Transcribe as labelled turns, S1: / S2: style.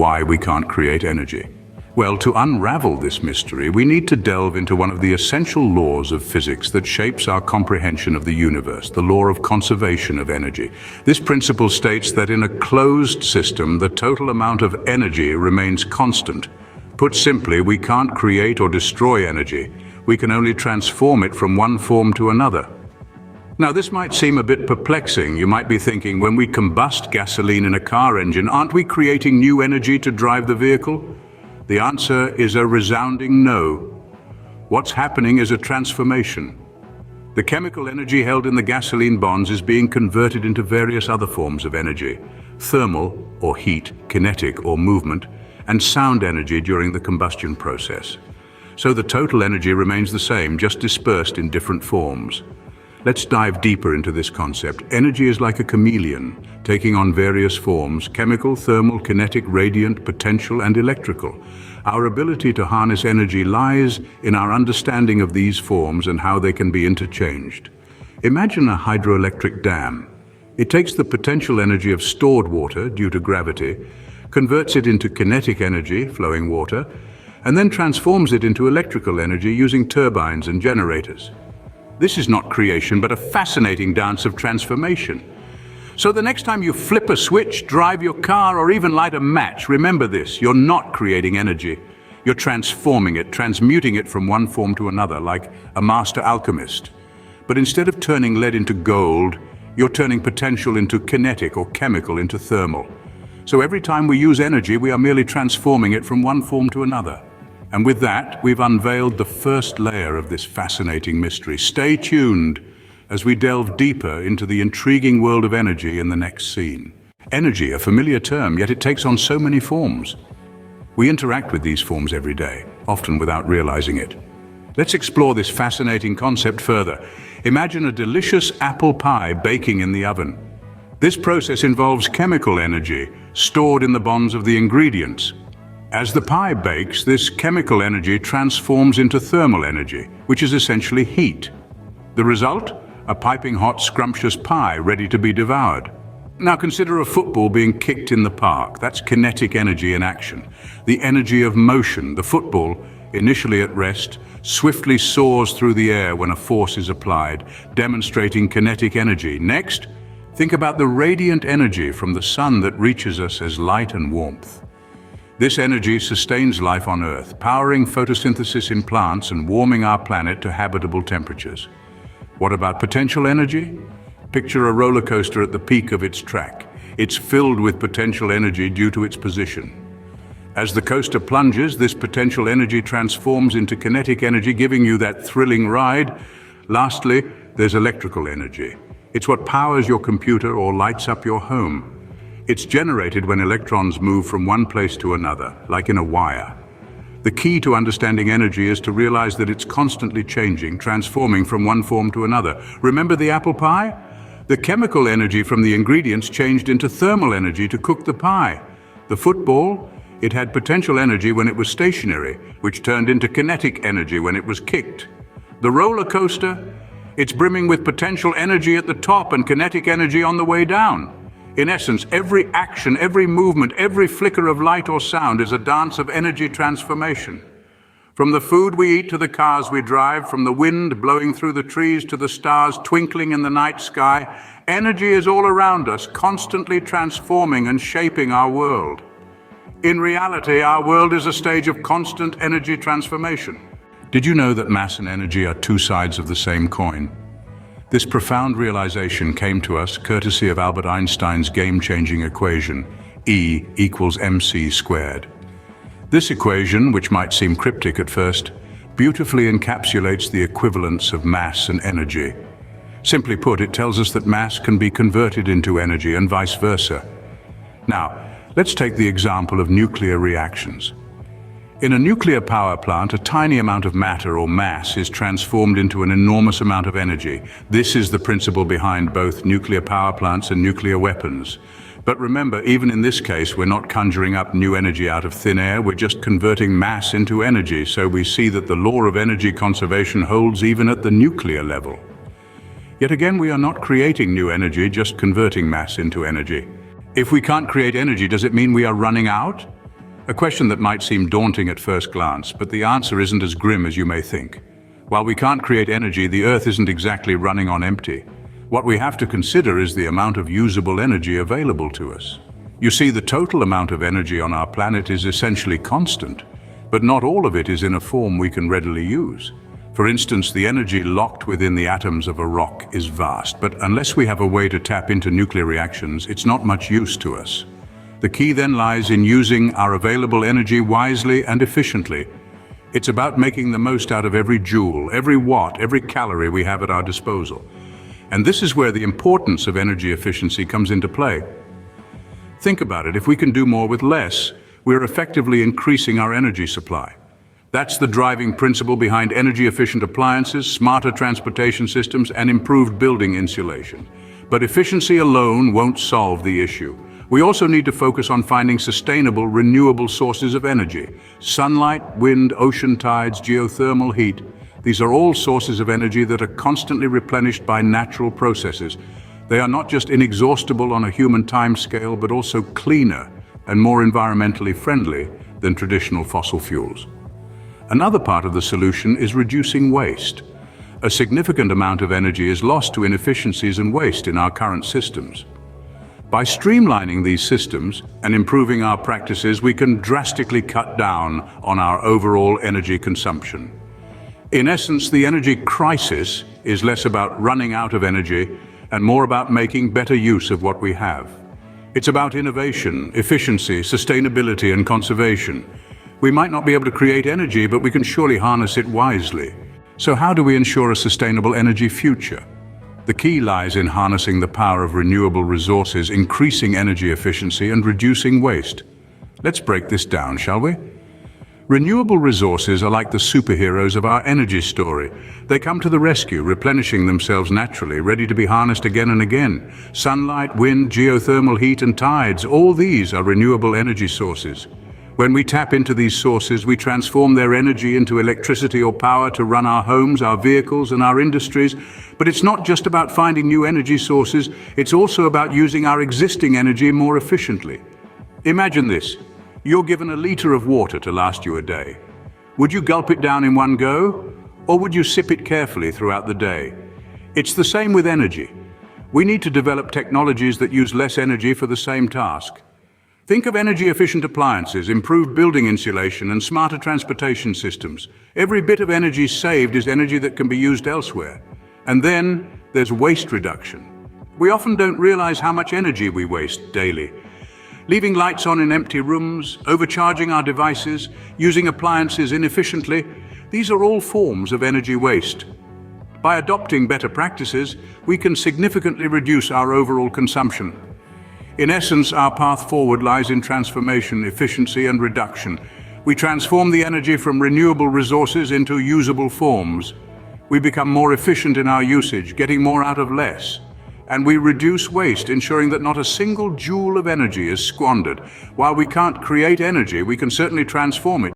S1: why we can't create energy. Well, to unravel this mystery, we need to delve into one of the essential laws of physics that shapes our comprehension of the universe, the law of conservation of energy. This principle states that in a closed system, the total amount of energy remains constant. Put simply, we can't create or destroy energy. We can only transform it from one form to another. Now, this might seem a bit perplexing. You might be thinking, when we combust gasoline in a car engine, aren't we creating new energy to drive the vehicle? The answer is a resounding no. What's happening is a transformation. The chemical energy held in the gasoline bonds is being converted into various other forms of energy: thermal, or heat, kinetic, or movement, and sound energy during the combustion process. So the total energy remains the same, just dispersed in different forms. Let's dive deeper into this concept. Energy is like a chameleon, taking on various forms: chemical, thermal, kinetic, radiant, potential, and electrical. Our ability to harness energy lies in our understanding of these forms and how they can be interchanged. Imagine a hydroelectric dam. It takes the potential energy of stored water due to gravity, converts it into kinetic energy, flowing water, and then transforms it into electrical energy using turbines and generators. This is not creation, but a fascinating dance of transformation. So the next time you flip a switch, drive your car, or even light a match, remember this: you're not creating energy. You're transforming it, transmuting it from one form to another, like a master alchemist. But instead of turning lead into gold, you're turning potential into kinetic, or chemical into thermal. So every time we use energy, we are merely transforming it from one form to another. And with that, we've unveiled the first layer of this fascinating mystery. Stay tuned as we delve deeper into the intriguing world of energy in the next scene. Energy, a familiar term, yet it takes on so many forms. We interact with these forms every day, often without realizing it. Let's explore this fascinating concept further. Imagine a delicious apple pie baking in the oven. This process involves chemical energy stored in the bonds of the ingredients. As the pie bakes, this chemical energy transforms into thermal energy, which is essentially heat. The result? A piping hot, scrumptious pie ready to be devoured. Now consider a football being kicked in the park. That's kinetic energy in action. The energy of motion. The football, initially at rest, swiftly soars through the air when a force is applied, demonstrating kinetic energy. Next, think about the radiant energy from the sun that reaches us as light and warmth. This energy sustains life on Earth, powering photosynthesis in plants and warming our planet to habitable temperatures. What about potential energy? Picture a roller coaster at the peak of its track. It's filled with potential energy due to its position. As the coaster plunges, this potential energy transforms into kinetic energy, giving you that thrilling ride. Lastly, there's electrical energy. It's what powers your computer or lights up your home. It's generated when electrons move from one place to another, like in a wire. The key to understanding energy is to realize that it's constantly changing, transforming from one form to another. Remember the apple pie? The chemical energy from the ingredients changed into thermal energy to cook the pie. The football? It had potential energy when it was stationary, which turned into kinetic energy when it was kicked. The roller coaster? It's brimming with potential energy at the top and kinetic energy on the way down. In essence, every action, every movement, every flicker of light or sound is a dance of energy transformation. From the food we eat to the cars we drive, from the wind blowing through the trees to the stars twinkling in the night sky, energy is all around us, constantly transforming and shaping our world. In reality, our world is a stage of constant energy transformation. Did you know that mass and energy are two sides of the same coin? This profound realization came to us courtesy of Albert Einstein's game-changing equation, E equals mc squared. This equation, which might seem cryptic at first, beautifully encapsulates the equivalence of mass and energy. Simply put, it tells us that mass can be converted into energy and vice versa. Now, let's take the example of nuclear reactions. In a nuclear power plant, a tiny amount of matter or mass is transformed into an enormous amount of energy. This is the principle behind both nuclear power plants and nuclear weapons. But remember, even in this case, we're not conjuring up new energy out of thin air, we're just converting mass into energy. So we see that the law of energy conservation holds even at the nuclear level. Yet again, we are not creating new energy, just converting mass into energy. If we can't create energy, does it mean we are running out? A question that might seem daunting at first glance, but the answer isn't as grim as you may think. While we can't create energy, the Earth isn't exactly running on empty. What we have to consider is the amount of usable energy available to us. You see, the total amount of energy on our planet is essentially constant, but not all of it is in a form we can readily use. For instance, the energy locked within the atoms of a rock is vast, but unless we have a way to tap into nuclear reactions, it's not much use to us. The key then lies in using our available energy wisely and efficiently. It's about making the most out of every joule, every watt, every calorie we have at our disposal. And this is where the importance of energy efficiency comes into play. Think about it, if we can do more with less, we're effectively increasing our energy supply. That's the driving principle behind energy-efficient appliances, smarter transportation systems, and improved building insulation. But efficiency alone won't solve the issue. We also need to focus on finding sustainable, renewable sources of energy. Sunlight, wind, ocean tides, geothermal heat. These are all sources of energy that are constantly replenished by natural processes. They are not just inexhaustible on a human timescale, but also cleaner and more environmentally friendly than traditional fossil fuels. Another part of the solution is reducing waste. A significant amount of energy is lost to inefficiencies and waste in our current systems. By streamlining these systems and improving our practices, we can drastically cut down on our overall energy consumption. In essence, the energy crisis is less about running out of energy and more about making better use of what we have. It's about innovation, efficiency, sustainability, and conservation. We might not be able to create energy, but we can surely harness it wisely. So how do we ensure a sustainable energy future? The key lies in harnessing the power of renewable resources, increasing energy efficiency, and reducing waste. Let's break this down, shall we? Renewable resources are like the superheroes of our energy story. They come to the rescue, replenishing themselves naturally, ready to be harnessed again and again. Sunlight, wind, geothermal heat, and tides, all these are renewable energy sources. When we tap into these sources, we transform their energy into electricity or power to run our homes, our vehicles, and our industries. But it's not just about finding new energy sources, it's also about using our existing energy more efficiently. Imagine this. You're given a liter of water to last you a day. Would you gulp it down in one go, or would you sip it carefully throughout the day? It's the same with energy. We need to develop technologies that use less energy for the same task. Think of energy-efficient appliances, improved building insulation, and smarter transportation systems. Every bit of energy saved is energy that can be used elsewhere. And then there's waste reduction. We often don't realize how much energy we waste daily. Leaving lights on in empty rooms, overcharging our devices, using appliances inefficiently, these are all forms of energy waste. By adopting better practices, we can significantly reduce our overall consumption. In essence, our path forward lies in transformation, efficiency, and reduction. We transform the energy from renewable resources into usable forms. We become more efficient in our usage, getting more out of less. And we reduce waste, ensuring that not a single joule of energy is squandered. While we can't create energy, we can certainly transform it.